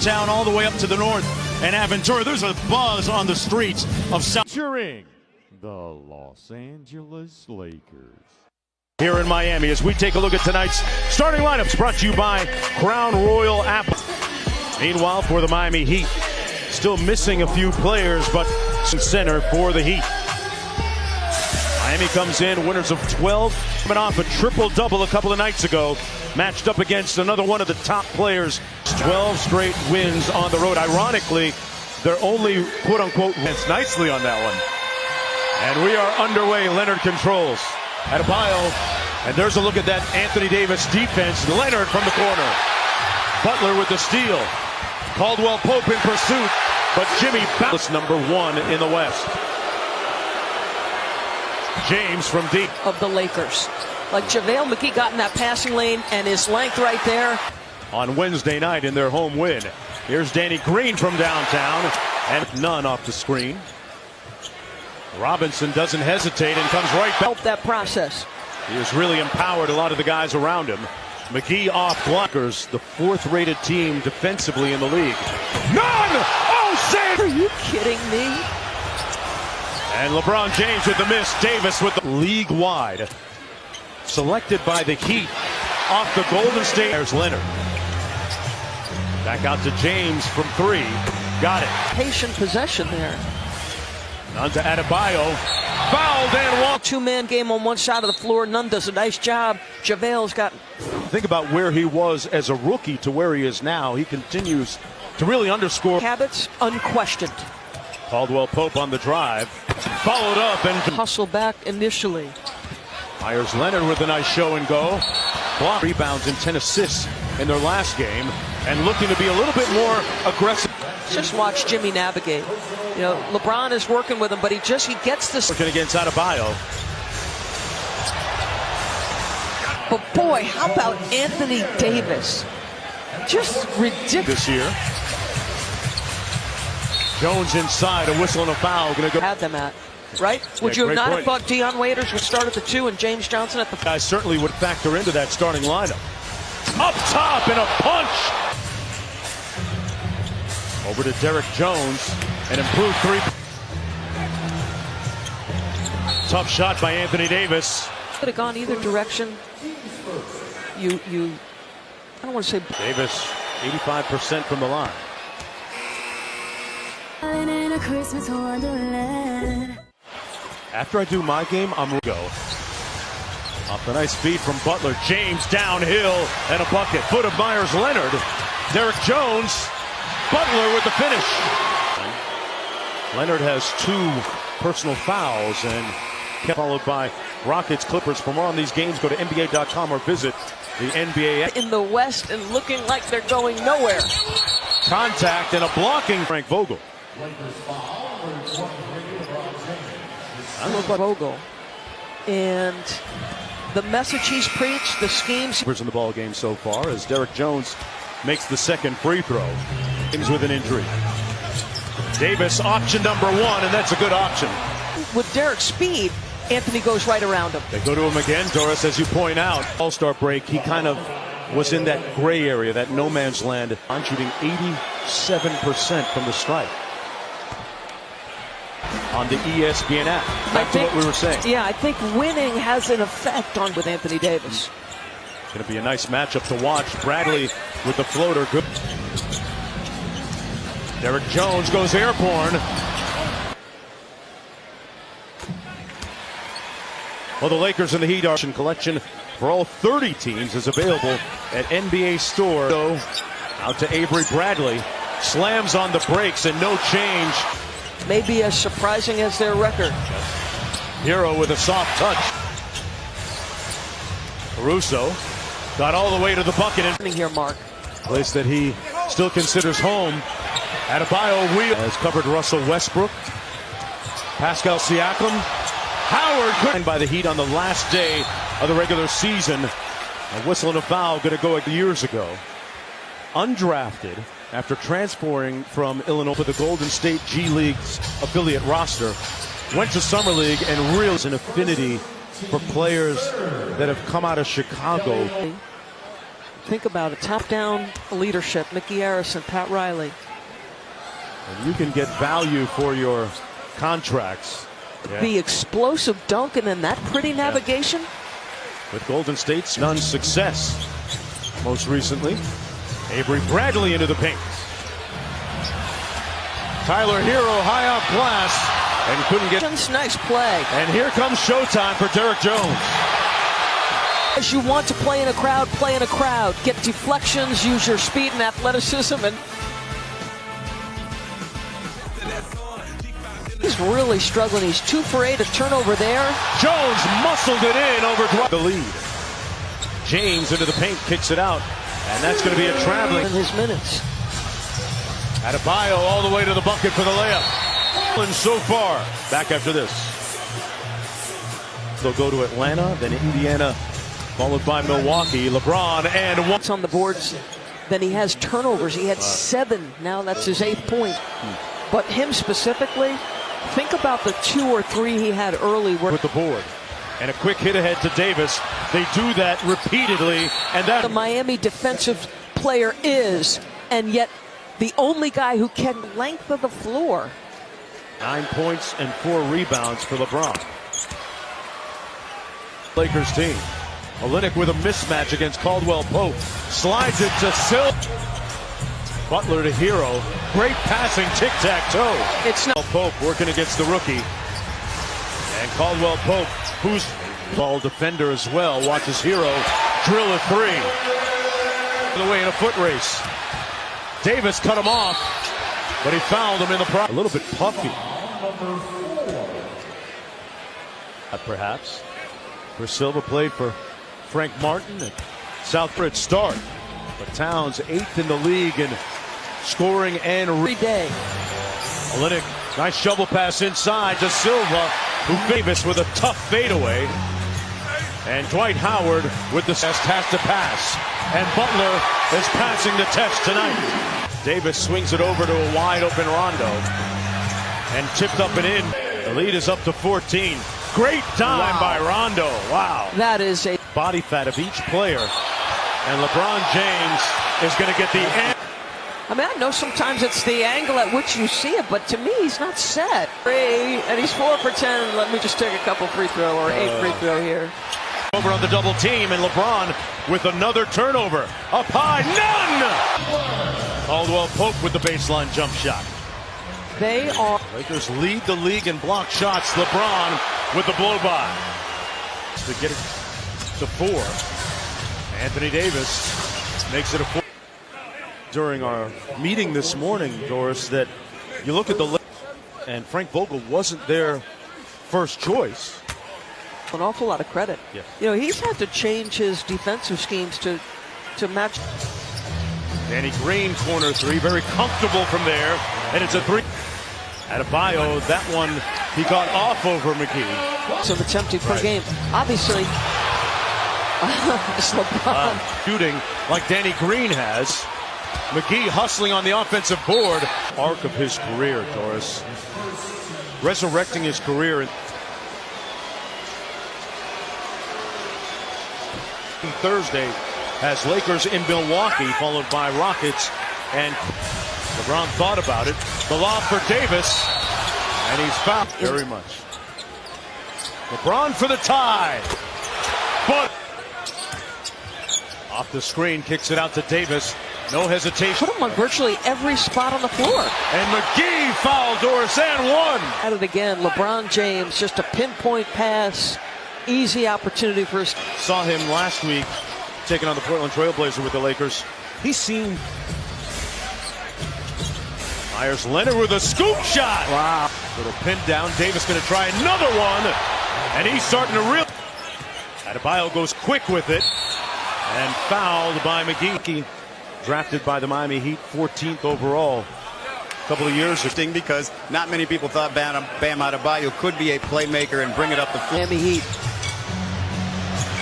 downtown all the way up to the north and Aventura. There's a buzz on the streets of South. Featuring the Los Angeles Lakers. Here in Miami, as we take a look at tonight's starting lineups, brought to you by Crown Royal Apple. Meanwhile, for the Miami Heat, still missing a few players, but center for the Heat. Miami comes in, winners of 12, coming off a triple-double a couple of nights ago, matched up against another one of the top players. 12 straight wins on the road. Ironically, they're only quote-unquote wins nicely on that one. And we are underway. Leonard controls. Adebayo, and there's a look at that Anthony Davis defense. Leonard from the corner. Butler with the steal. Caldwell Pope in pursuit, but Jimmy Butler, number one in the West. James from deep. Of the Lakers. Like JaVale McGee got in that passing lane and his length right there. On Wednesday night in their home win. Here's Danny Green from downtown, and none off the screen. Robinson doesn't hesitate and comes right back. Help that process. He has really empowered a lot of the guys around him. McGee off blockers, the fourth-rated team defensively in the league. None! Oh, save! Are you kidding me? And LeBron James with the miss. Davis with the league-wide. Selected by the Heat off the Golden State. There's Leonard. Back out to James from three. Got it. Patient possession there. On to Adebayo. Fouled and walked. Two-man game on one side of the floor. Nunn does a nice job. JaVale's got... Think about where he was as a rookie to where he is now. He continues to really underscore. Habits unquestioned. Caldwell Pope on the drive. Followed up and... Hustle back initially. Myers Leonard with a nice show and go. Block rebounds and 10 assists in their last game. And looking to be a little bit more aggressive. Just watch Jimmy navigate. You know, LeBron is working with him, but he gets this. Working against Adebayo. But boy, how about Anthony Davis? Just ridiculous. This year. Jones inside, a whistle and a foul. Gonna go. Had them at, right? Would you have not have thought Dion Waiters would start at the 2 and James Johnson at the 5? Guys certainly would factor into that starting lineup. Up top and a punch. Over to Derek Jones, an improved three. Tough shot by Anthony Davis. Could have gone either direction. I don't want to say. Davis, 85% from the line. After I do my game, I'm going to go. Off the nice feed from Butler. James downhill and a bucket. Foot of Myers Leonard. Derek Jones. Butler with the finish. Leonard has 2 personal fouls and followed by Rockets Clippers. For more on these games, go to NBA.com or visit the NBA. In the West and looking like they're going nowhere. Contact and a blocking Frank Vogel. I look like Vogel. And the message he's preached, the schemes. In the ball game so far as Derek Jones makes the second free throw. James with an injury. Davis, option number 1, and that's a good option. With Derek's speed, Anthony goes right around him. They go to him again, Doris, as you point out. All-Star break, he kind of was in that gray area, that no man's land. I'm shooting 87% from the stripe. On the ESPN app. Back to what we were saying. Yeah, I think winning has an effect on with Anthony Davis. It's going to be a nice matchup to watch. Bradley with the floater. Good. Derek Jones goes airborne. Well, the Lakers and the Heat collection for all 30 teams is available at NBA Store. So, out to Avery Bradley. Slams on the brakes and no change. Maybe as surprising as their record. Hero with a soft touch. Caruso got all the way to the bucket. Here, Mark. Place that he still considers home. Adebayo has covered Russell Westbrook. Pascal Siakam. Howard good by the Heat on the last day of the regular season. A whistle and a foul going to go years ago. Undrafted after transferring from Illinois to the Golden State G League's affiliate roster. Went to Summer League and really has an affinity for players that have come out of Chicago. Think about it. Top-down leadership. Mickey Arison, Pat Riley. And you can get value for your contracts. Yeah. The explosive dunk and then that pretty navigation. With Golden State's none success. Most recently, Avery Bradley into the paint. Tyler Hero high off glass and couldn't get. Nice play. And here comes showtime for Derek Jones. As you want to play in a crowd, play in a crowd. Get deflections, use your speed and athleticism, and he's really struggling. He's 2 for 8, a turnover there. Jones muscled it in over the lead. James into the paint, kicks it out, and that's going to be a traveling. In his minutes. Adebayo all the way to the bucket for the layup. And so far, back after this. They'll go to Atlanta, then Indiana, followed by Milwaukee. LeBron and Once on the boards, then he has turnovers. He had 7. Now that's his 8th point. But him specifically, think about the 2 or 3 he had early. With the board. And a quick hit ahead to Davis. They do that repeatedly. And that the Miami defensive player is, and yet the only guy who can length of the floor. 9 points and 4 rebounds for LeBron. Lakers team. Olynyk with a mismatch against Caldwell Pope. Slides it to Silk. Butler to Hero. Great passing tic-tac-toe. It's not Pope working against the rookie. And Caldwell Pope, who's ball defender as well, watches Hero drill a 3. The way in a foot race. Davis cut him off, but he fouled him in the process. A little bit puffy. Perhaps. For Silva played for Frank Martin at Southbridge start. But Towns 8th in the league in scoring and every day. Olynyk, nice shovel pass inside to Silva, who Davis with a tough fadeaway. And Dwight Howard with the test has to pass. And Butler is passing the test tonight. Davis swings it over to a wide open Rondo. And tipped up and in. The lead is up to 14. Great time by Rondo. Wow. That is a Body fat of each player. And LeBron James is going to get the end. I mean, I know sometimes it's the angle at which you see it, but to me, he's not set. 3, and he's 4 for 10. Let me just take a couple free throw or 8 free throw here. Over on the double team, and LeBron with another turnover. Up high, none! Caldwell Pope with the baseline jump shot. They are. Lakers lead the league in block shots. LeBron with the blow by. To get it to 4. Anthony Davis makes it a 4. During our meeting this morning, Doris, that you look at the and Frank Vogel wasn't their first choice. An awful lot of credit. Yes. You know, he's had to change his defensive schemes to match. Danny Green, corner 3, very comfortable from there, and it's a 3. Adebayo, that one he got off over McGee. So attempting per game. Obviously, it's LeBron. Shooting like Danny Green has. McGee hustling on the offensive board. Arc of his career, Doris. Resurrecting his career. Thursday has Lakers in Milwaukee, followed by Rockets, and LeBron thought about it. The lob for Davis, and he's fouled very much. LeBron for the tie, but off the screen, kicks it out to Davis. No hesitation. Put him on virtually every spot on the floor. And McGee fouled Doris and one. At it again, LeBron James, just a pinpoint pass. Easy opportunity for us. Saw him last week taking on the Portland Trailblazer with the Lakers. He seemed. Myers Leonard with a scoop shot. Wow. Little pin down. Davis going to try another one. And he's starting to reel. Adebayo goes quick with it. And fouled by McGee. Drafted by the Miami Heat, 14th overall. A couple of years ago. Because not many people thought Bam Adebayo could be a playmaker and bring it up the floor. Miami Heat.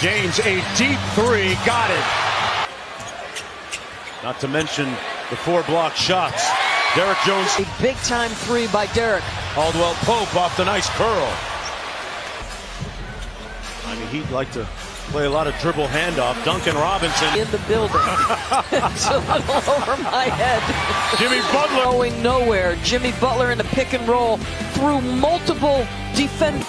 James, a deep 3, got it. Not to mention the 4 block shots. Derek Jones. A big-time 3 by Derek. Caldwell Pope off the nice curl. I mean, he'd like to Play a lot of dribble handoff. Duncan Robinson. In the building. It's a little over my head. Jimmy Butler. Going nowhere. Jimmy Butler in the pick and roll through multiple defenders.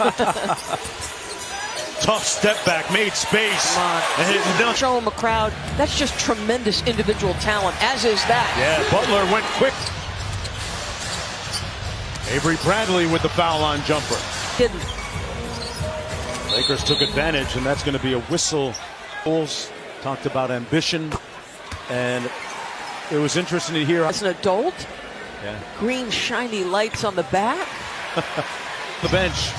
Tough step back, made space. And hit dunk. Show him a crowd. That's just tremendous individual talent, as is that. Yeah, Butler went quick. Avery Bradley with the foul line jumper. Hidden. Lakers took advantage, and that's going to be a whistle. Bulls talked about ambition, and it was interesting to hear. As an adult, Yeah. green shiny lights on the back. The bench.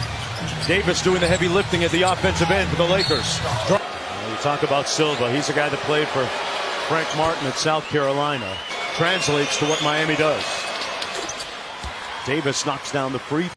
Davis doing the heavy lifting at the offensive end for the Lakers. You talk about Silva. He's the guy that played for Frank Martin at South Carolina. Translates to what Miami does. Davis knocks down the free